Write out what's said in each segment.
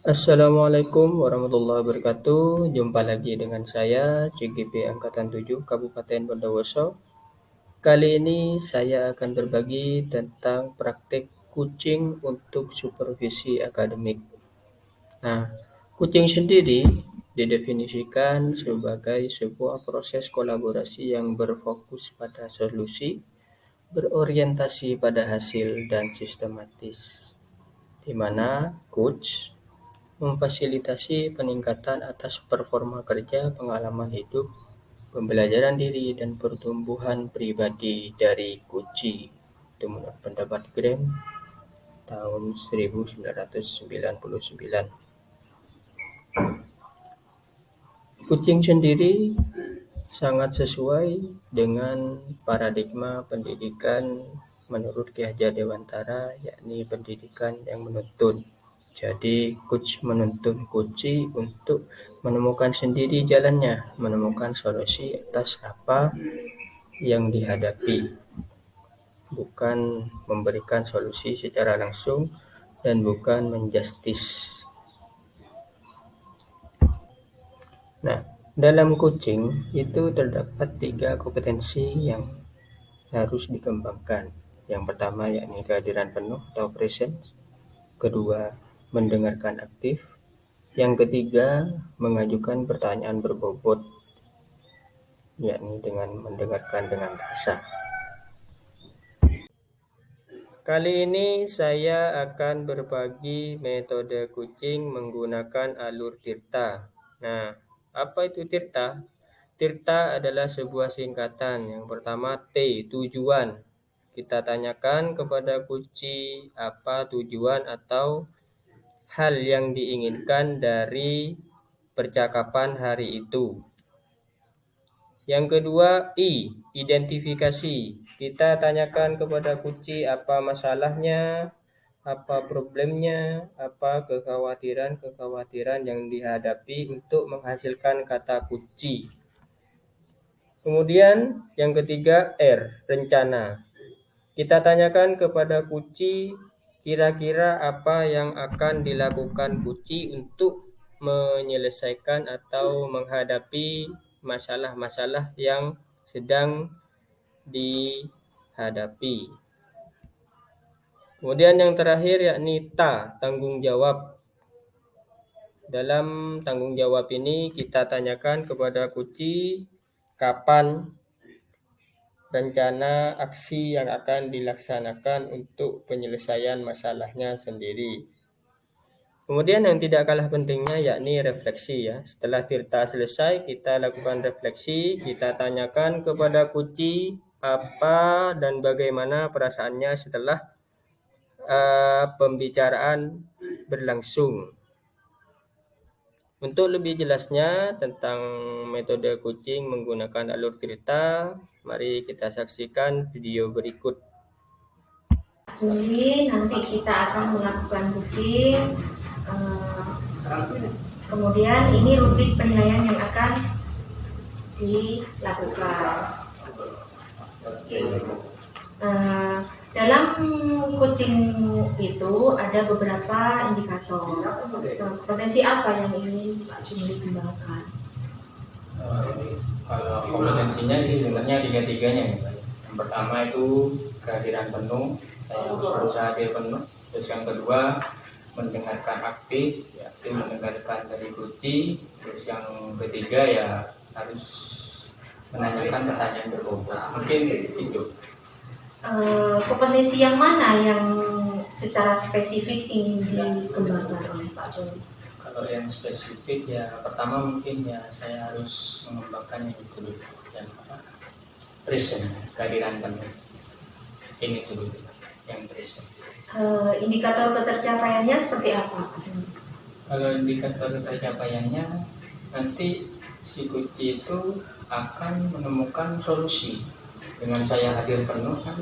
Assalamualaikum warahmatullahi wabarakatuh. Jumpa lagi dengan saya, CGP Angkatan 7 Kabupaten Bondowoso. Kali ini saya akan berbagi tentang praktik kucing untuk supervisi akademik. Nah, kucing sendiri didefinisikan sebagai sebuah proses kolaborasi yang berfokus pada solusi, berorientasi pada hasil, dan sistematis, di mana coach memfasilitasi peningkatan atas performa kerja, pengalaman hidup, pembelajaran diri, dan pertumbuhan pribadi dari Gucci. Itu menurut pendapat Graham tahun 1999. Kucing sendiri sangat sesuai dengan paradigma pendidikan menurut Ki Hajar Dewantara, yakni pendidikan yang menuntun. Jadi, coach menuntun kunci untuk menemukan sendiri jalannya, menemukan solusi atas apa yang dihadapi, bukan memberikan solusi secara langsung dan bukan menjustis. Nah, dalam kucing itu terdapat 3 kompetensi yang harus dikembangkan. Yang pertama yakni kehadiran penuh atau presence, kedua mendengarkan aktif, yang ketiga mengajukan pertanyaan berbobot, yakni dengan mendengarkan dengan rasa. Kali ini saya akan berbagi metode kucing menggunakan alur Tirta. Nah, apa itu Tirta? Tirta adalah sebuah singkatan. Yang pertama T, tujuan. Kita tanyakan kepada kucing apa tujuan atau hal yang diinginkan dari percakapan hari itu. Yang kedua I, identifikasi. Kita tanyakan kepada kucing apa masalahnya, apa problemnya, apa kekhawatiran yang dihadapi untuk menghasilkan kata kunci. Kemudian yang ketiga R, rencana. Kita tanyakan kepada kucing kira-kira apa yang akan dilakukan kucing untuk menyelesaikan atau menghadapi masalah-masalah yang sedang dihadapi. Kemudian yang terakhir yakni ta, tanggung jawab. Dalam tanggung jawab ini kita tanyakan kepada kucing kapan rencana aksi yang akan dilaksanakan untuk penyelesaian masalahnya sendiri. Kemudian yang tidak kalah pentingnya yakni refleksi ya. Setelah Tirta selesai, kita lakukan refleksi, kita tanyakan kepada kucing apa dan bagaimana perasaannya setelah pembicaraan berlangsung. Untuk lebih jelasnya tentang metode kucing menggunakan alur Tirta, mari kita saksikan video berikut. Jadi nanti kita akan melakukan kucing. Kemudian ini rubrik penilaian yang akan dilakukan. Dalam kucing itu ada beberapa indikator. Potensi apa yang ingin Pak Jumli kembangkan? Kalau kompetensinya sih sebenarnya tiga-tiganya. Yang pertama itu kehadiran penuh, saya harus berusaha hadir penuh. Terus yang kedua mendengarkan aktif, yaitu mendengarkan dari kunci. Terus yang ketiga ya harus menanyakan pertanyaan berbobot. Mungkin itu. Kompetensi yang mana yang secara spesifik ingin dikembangkan oleh Pak Jumli? Kalau yang spesifik ya pertama mungkin ya saya harus mengembangkan yang itu yang present, kehadiran penuh. Ini dulu yang present. Indikator ketercapaiannya seperti apa? Kalau indikator ketercapaiannya nanti si kunci itu akan menemukan solusi. Dengan saya hadir penuh kan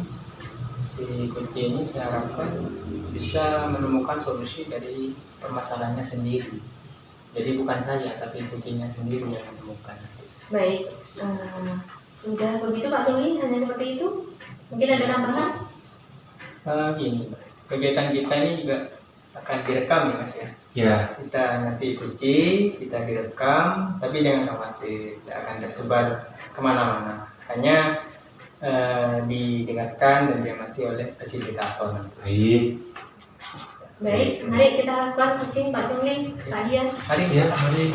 si kunci ini saya harapkan bisa menemukan solusi dari permasalahannya sendiri. Jadi bukan saya tapi kuncinya sendiri yang menemukan. Baik, sudah begitu Pak Jumli, hanya seperti itu? Mungkin ada tambahan? Gini, kegiatan kita ini juga akan direkam ya Mas ya. Ya, Kita nanti uji, kita direkam, tapi jangan khawatir, tidak akan tersebar kemana-mana. Hanya didengarkan dan diamati oleh fasilitator. baik. Baik, mari kita lakukan coaching Pak Jungling, Pak Dian. Mari Ya, mari.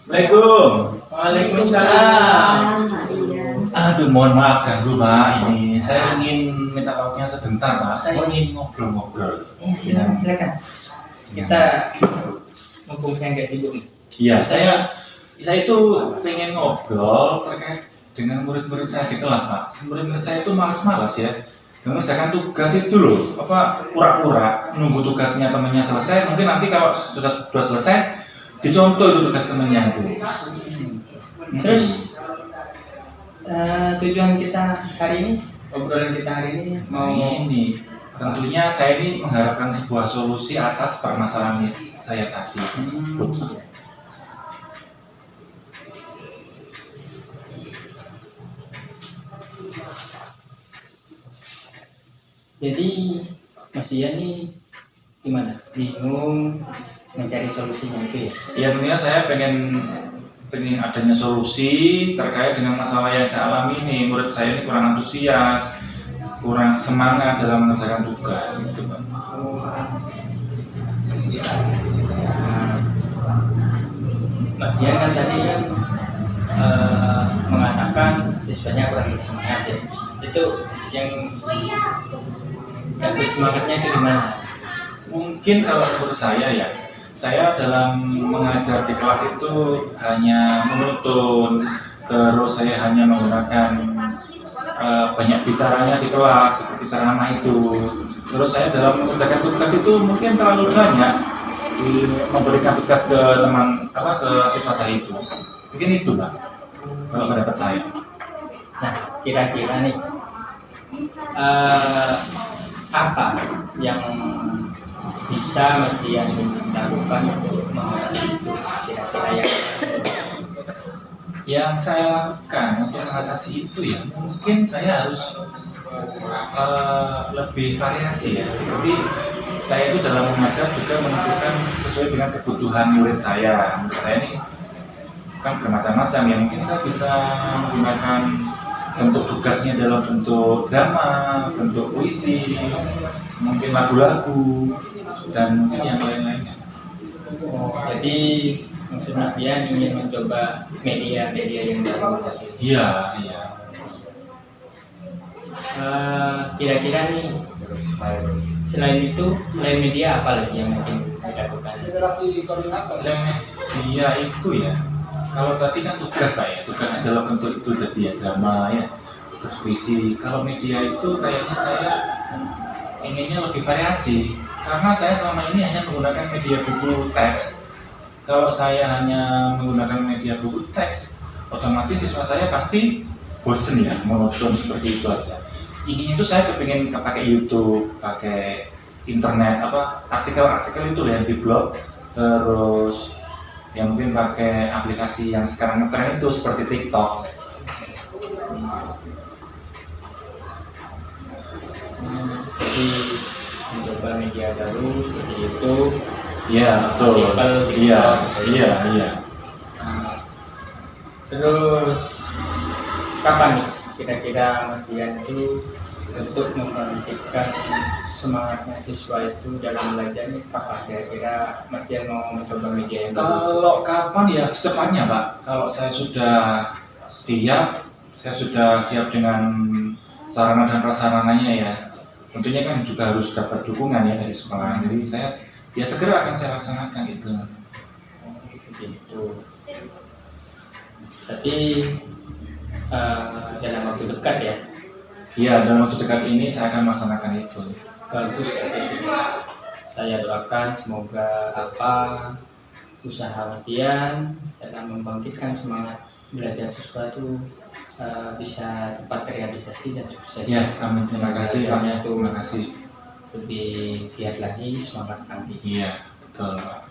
Assalamualaikum. Waalaikumsalam. Pak Dian. Aduh, mohon maaf ganggu Pak. Ini saya ingin minta waktunya sebentar Pak. Saya ingin ngobrol-ngobrol. Ya silakan. Kita mumpung saya nggak sibuk nih. Iya, saya itu pengen ngobrol terkait dengan murid-murid saya di kelas Pak. Murid-murid saya itu malas-malas ya. Mengerjakan tugas itu loh, pura-pura nunggu tugasnya temannya selesai. Mungkin nanti kalau sudah selesai, dicontoh itu tugas temannya itu. Terus tujuan kita hari ini, obrolan kita hari ini mau Ini tentunya saya ini mengharapkan sebuah solusi atas permasalahan saya tadi. jadi Mas Dian nih gimana? Bingung mencari solusinya itu ya? Ya tentunya saya pengen adanya solusi terkait dengan masalah yang saya alami ini. Murid saya ini kurang antusias, kurang semangat dalam mengerjakan tugas gitu Pak. Mas Dian kan tadi kan mengatakan siswanya kurang bersemangat ya. Itu yang nggak bersemangatnya itu gimana? Mungkin kalau menurut saya ya, saya dalam mengajar di kelas itu hanya monoton, terus saya hanya menggunakan banyak bicaranya di kelas seperti ceramah itu. Terus saya dalam mengerjakan tugas itu mungkin terlalu banyak memberikan tugas ke ke siswa saya itu. Mungkin itu Pak, kalau pendapat saya. Nah, kira-kira nih apa yang bisa Mas Dian lakukan untuk mengatasi itu? Kira-kira Yang saya lakukan untuk mengatasi itu ya, mungkin saya harus lebih variasi ya. Seperti saya itu dalam mengajar juga menentukan sesuai dengan kebutuhan murid saya. Murid saya ini kan bermacam-macam ya. Mungkin saya bisa menggunakan bentuk tugasnya dalam bentuk drama, bentuk puisi, mungkin lagu-lagu, dan mungkin yang lain-lainnya. jadi maksud Mas Dian ingin mencoba media-media yang baru saja. Iya, iya. Kira-kira nih selain media apa lagi yang mungkin dilakukan? Selain media itu ya, kalau tadi kan tugas saya, tugasnya dalam bentuk itu tadi ya drama ya, terus puisi. Kalau media itu kayaknya saya inginnya lebih variasi, karena saya selama ini hanya menggunakan media buku teks. Kalau saya hanya menggunakan media buku teks, otomatis siswa saya pasti bosen ya, monoton seperti itu aja. Inginnya itu saya kepingin pakai YouTube, pakai internet, artikel-artikel itu yang di blog, terus yang mungkin pakai aplikasi yang sekarang ngetren itu seperti TikTok. Jadi mencoba media baru seperti YouTube. Iya, betul. Iya. Terus kapan nih kira-kira Mas Dian itu untuk membangkitkan semangatnya siswa itu dalam belajar nih, kapan kira-kira Mas Dian mau mencoba media yang baru? Kalau kapan ya secepatnya Pak. Kalau saya sudah siap dengan sarana dan prasarananya ya. Tentunya kan juga harus dapat dukungan ya dari sekolah. Jadi saya ya segera akan saya laksanakan itu. Gitu. Tapi dalam waktu dekat ya. Iya, dalam waktu dekat ini saya akan melaksanakan itu. Bagus ya. Saya doakan semoga usaha Mas Dian dalam membangkitkan semangat belajar siswa itu bisa cepat terrealisasi dan sukses. Ya, amin. Terima kasih Pak. Terima kasih. Lebih giat lagi, semangat lagi. Iya, betul Pak.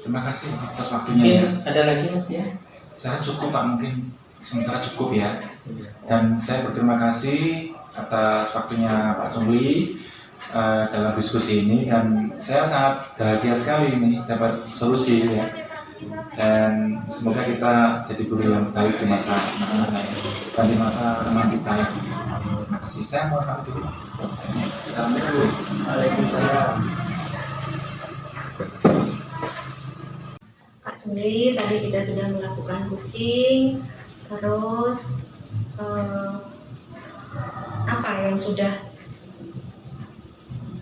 Terima kasih atas waktunya ya. Mungkin ada lagi Mas Dian? Saya cukup Pak mungkin. sementara cukup ya. Dan saya berterima kasih atas waktunya Pak Jumli dalam diskusi ini, dan saya sangat bahagia sekali ini dapat solusi ya. Dan semoga kita jadi guru yang baik di mata anak-anak dan di mata teman kita ya. Terima kasih. Saya mohon maaf dulu. Assalamualaikum. Waalaikumsalam. Pak Jumli, tadi kita sudah melakukan coaching, terus apa yang sudah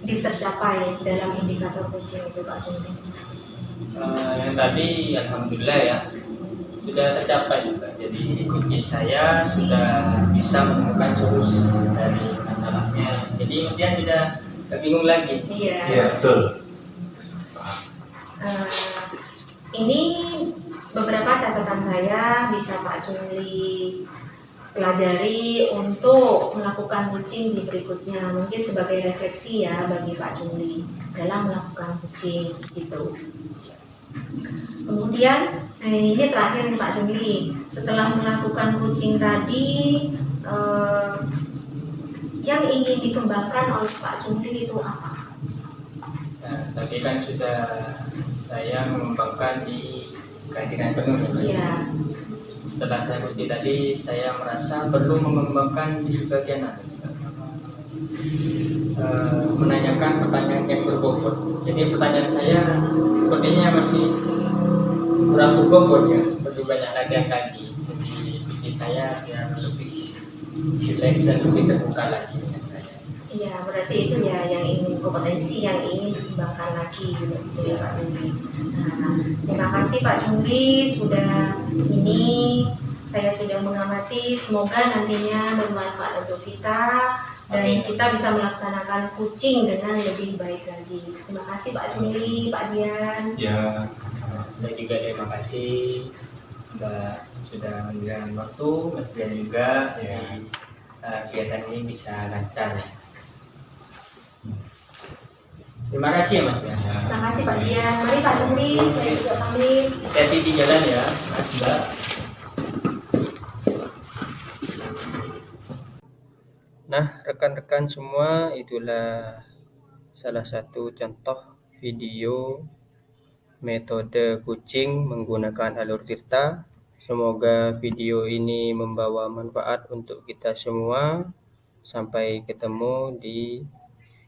tercapai dalam indikator coaching itu Pak Jumli? Yang tadi alhamdulillah ya sudah tercapai juga. Jadi kunci saya sudah bisa menemukan solusi dari masalahnya. Jadi mestinya tidak bingung lagi. Iya. Iya, betul. Ini beberapa catatan saya bisa Pak Jumli pelajari untuk melakukan coaching di berikutnya, mungkin sebagai refleksi ya bagi Pak Jumli dalam melakukan coaching gitu. Kemudian ini terakhir nih Pak Jumli, setelah melakukan coaching tadi yang ingin dikembangkan oleh Pak Jumli itu apa? Nah, tadi kan sudah saya mengembangkan di kehadiran penuh ya. Iya. Setelah saya kunci tadi, saya merasa perlu mengembangkan di bagian apa? Menanyakan pertanyaan yang berbobot. Jadi pertanyaan saya sepertinya masih kurang berbobot ya, perlu banyak latihan lagi. Jadi kunci saya biar lebih rileks dan lebih terbuka lagi dengan saya. Iya, berarti itu ya yang ingin kompetensi yang ingin dikembangkan lagi gitu ya Pak Jumli. Nah, terima kasih Pak Jumli sudah ini saya sudah mengamati, semoga nantinya bermanfaat untuk kita dan Amin. kita bisa melaksanakan coaching dengan lebih baik lagi. Terima kasih Pak Jumli, Pak Dian. Ya, Saya juga terima kasih Mbak sudah memberikan waktu, Mas Dian juga. Jadi kegiatan ini bisa lancar. Terima kasih ya Mas ya. Terima kasih Pak Dian. Mari Pak Jumli, saya juga pamit. Hati-hati di jalan ya, Mas Mbak. Nah, rekan-rekan semua, itulah salah satu contoh video metode coaching menggunakan alur tirta. Semoga video ini membawa manfaat untuk kita semua. Sampai ketemu di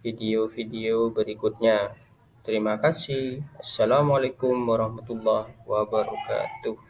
video-video berikutnya. Terima kasih. Assalamualaikum warahmatullahi wabarakatuh.